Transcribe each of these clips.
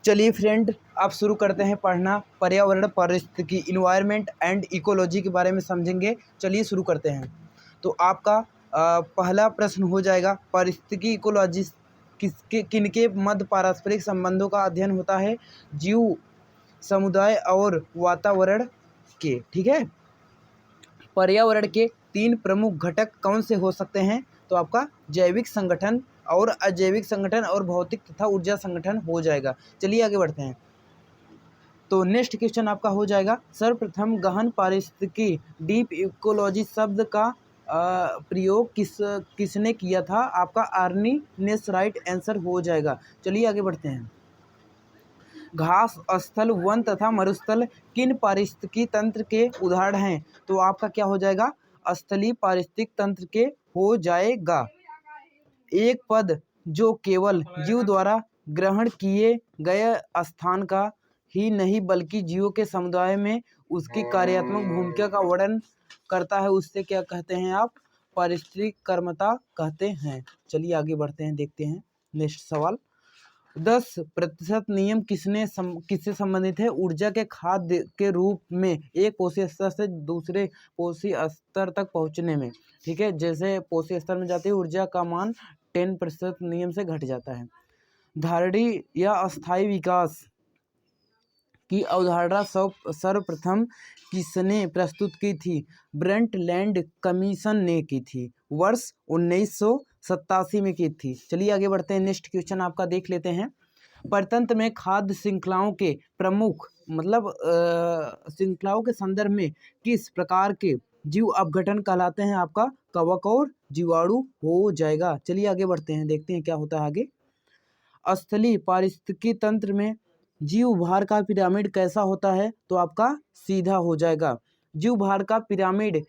चलिए फ्रेंड, आप शुरू करते हैं पढ़ना। पर्यावरण, पारिस्थितिकी, इन्वायरमेंट एंड इकोलॉजी के बारे में समझेंगे। चलिए शुरू करते हैं। तो आपका पहला प्रश्न हो जाएगा, पारिस्थितिकी इकोलॉजी किनके मध्य पारस्परिक संबंधों का अध्ययन होता है? जीव, समुदाय और वातावरण के। ठीक है। पर्यावरण के 3 प्रमुख घटक कौन से हो सकते हैं? तो आपका जैविक संगठन और अजैविक संगठन और भौतिक तथा ऊर्जा संगठन हो जाएगा। चलिए आगे बढ़ते हैं। तो नेक्स्ट क्वेश्चन आपका हो जाएगा, सर्वप्रथम गहन पारिस्थितिकी डीप इकोलॉजी शब्द का प्रयोग किसने किया था? आपका आर्नी नेस राइट आंसर हो जाएगा। चलिए आगे बढ़ते हैं। घास स्थल, वन तथा मरुस्थल किन पारिस्थितिकी तंत्र के उदाहरण हैं? तो आपका क्या हो जाएगा? स्थलीय पारिस्थितिक तंत्र के हो जाएगा। एक पद जो केवल जीव द्वारा ग्रहण किए गए स्थान का ही नहीं बल्कि जीवों के समुदाय में उसकी कार्यात्मक भूमिका का वर्णन करता है, उससे क्या कहते हैं आप? पारिस्थितिक कर्मता कहते हैं। चलिए आगे बढ़ते हैं, देखते हैं नेक्स्ट सवाल। 10% नियम किससे संबंधित है? ऊर्जा के खाद्य के रूप में एक पोषी स्तर से दूसरे पोषी स्तर तक पहुंचने में। ठीक है, जैसे पोषी स्तर में जाते ही ऊर्जा का मान 10% नियम से घट जाता है। धारणीय या अस्थायी विकास की अवधारणा सर्वप्रथम किसने प्रस्तुत की थी? ब्रंटलैंड कमीशन ने की थी, वर्ष 1987 में की थी। चलिए आगे बढ़ते हैं, नेक्स्ट क्वेश्चन आपका देख लेते हैं। परतंत्र में खाद्य श्रृंखलाओं के प्रमुख श्रृंखलाओं के संदर्भ में किस प्रकार के जीव अपघटन कहलाते हैं? आपका कवक और जीवाणु हो जाएगा। चलिए आगे बढ़ते हैं, देखते हैं क्या होता है आगे। स्थलीय पारिस्थितिकी तंत्र में जीव भार का पिरामिड कैसा होता है? तो आपका सीधा हो जाएगा। जीव भार का पिरामिड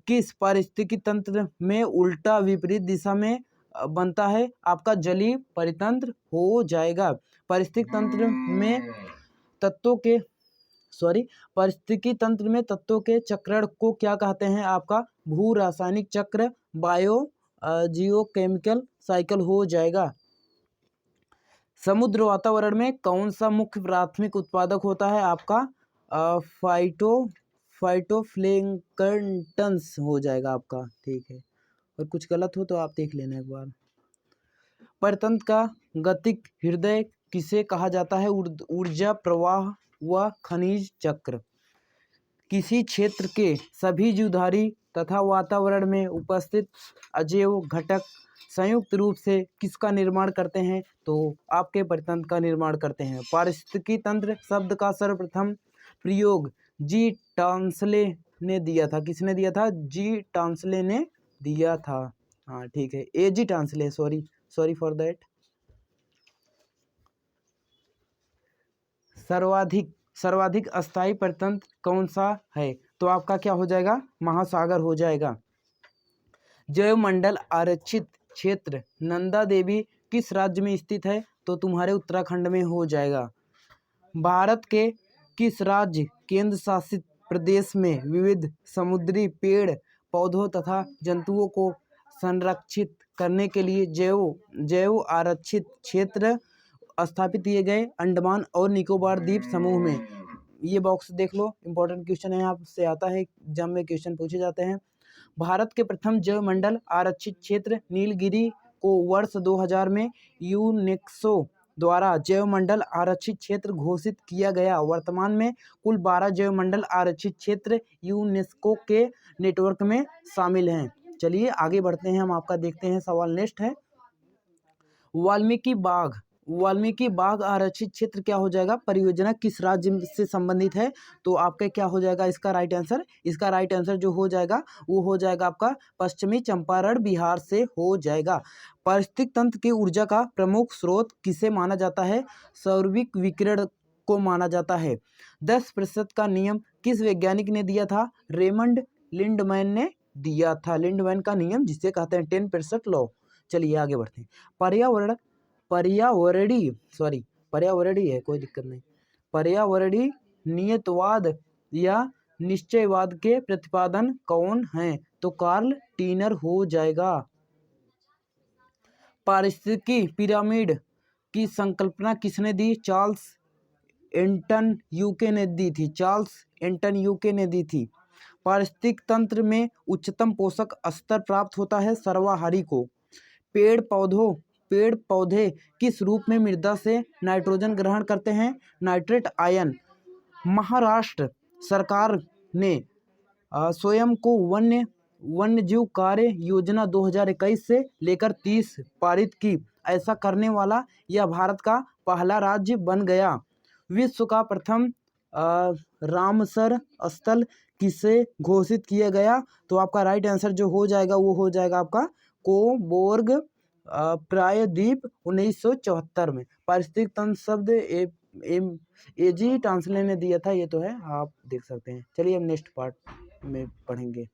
किस पारिस्थितिकी तंत्र में उल्टा विपरीत दिशा में बनता है? आपका जलीय परितंत्र हो जाएगा। पारिस्थितिकी तंत्र में तत्वों के पारिस्थितिकी तंत्र में तत्वों के चक्रण को क्या कहते हैं? आपका भू रासायनिक चक्र, जियोकेमिकल साइकिल हो जाएगा। समुद्र वातावरण में कौन सा मुख्य प्राथमिक उत्पादक होता है? आपका फाइटोप्लैंक्टन्स हो जाएगा आपका। ठीक है, और कुछ गलत हो तो आप देख लेना एक बार। परतंत्र का गतिक हृदय किसे कहा जाता है? ऊर्जा प्रवाह व खनिज चक्र। किसी क्षेत्र के सभी जीवधारी तथा वातावरण में उपस्थित अजैव घटक संयुक्त रूप से किसका निर्माण करते हैं? तो आपके परितंत्र का निर्माण करते हैं। पारिस्थितिकी तंत्र शब्द का सर्वप्रथम प्रयोग जी टांसले ने दिया था। किसने दिया था? जी टांसले ने दिया था। हाँ ठीक है, ए जी टांसले, सॉरी फॉर दैट। सर्वाधिक अस्थायी परितंत्र कौन सा है? तो आपका क्या हो जाएगा? महासागर हो जाएगा। जैवमंडल आरक्षित क्षेत्र नंदा देवी किस राज्य में स्थित है? तो तुम्हारे उत्तराखंड में हो जाएगा। भारत के किस राज्य केंद्र शासित प्रदेश में विविध समुद्री पेड़ पौधों तथा जंतुओं को संरक्षित करने के लिए जैव आरक्षित क्षेत्र स्थापित किए गए? अंडमान और निकोबार द्वीप समूह में। ये बॉक्स देख लो, इंपॉर्टेंट क्वेश्चन है, आपसे आता है एग्जाम में, क्वेश्चन पूछे जाते हैं। भारत के प्रथम जैवमंडल आरक्षित क्षेत्र नीलगिरी को वर्ष 2000 में यूनेस्को द्वारा जैवमंडल आरक्षित क्षेत्र घोषित किया गया। वर्तमान में कुल 12 जैवमंडल आरक्षित क्षेत्र यूनेस्को के नेटवर्क में शामिल हैं। चलिए आगे बढ़ते हैं, हम आपका देखते हैं सवाल नेक्स्ट है। वाल्मीकि बाग आरक्षित क्षेत्र क्या हो जाएगा? परियोजना किस राज्य से संबंधित है? तो आपका क्या हो जाएगा इसका राइट आंसर? इसका राइट आंसर जो हो जाएगा वो हो जाएगा आपका पश्चिमी चंपारण बिहार से हो जाएगा। पारिस्थितिक तंत्र की ऊर्जा का प्रमुख स्रोत किसे माना जाता है? सौरविक विकिरण को माना जाता है। 10% का नियम किस वैज्ञानिक ने दिया था? रेमंड लिंडमैन ने दिया था। लिंडमैन का नियम जिसे कहते हैं 10% लॉ। चलिए आगे बढ़ते हैं। पर्यावरणीय है, कोई दिक्कत नहीं। पर्यावरणीय नियतवाद या निश्चयवाद के प्रतिपादन कौन है? तो कार्ल टीनर हो जाएगा। पारिस्थितिकी पिरामिड की संकल्पना किसने दी? चार्ल्स एंटन यूके ने दी थी। चार्ल्स एंटन यूके ने दी थी। पारिस्थितिक तंत्र में उच्चतम पोषक स्तर प्राप्त होता है सर्वाहारी को। पेड़ पौधे किस रूप में मृदा से नाइट्रोजन ग्रहण करते हैं? Nitrate ion. महाराष्ट्र सरकार ने स्वयं को वन्यजीव कार्य योजना 2021 से लेकर 30 पारित की। ऐसा करने वाला यह भारत का पहला राज्य बन गया। विश्व का प्रथम रामसर स्थल किसे घोषित किया गया? तो आपका राइट आंसर जो हो जाएगा वो हो जाएगा आपका कोबोर्ग प्रायद्वीप 1974 में। पारिस्थितिक तंत्र शब्द एजी टांसले ने दिया था, ये तो है, आप देख सकते हैं। चलिए हम नेक्स्ट पार्ट में पढ़ेंगे।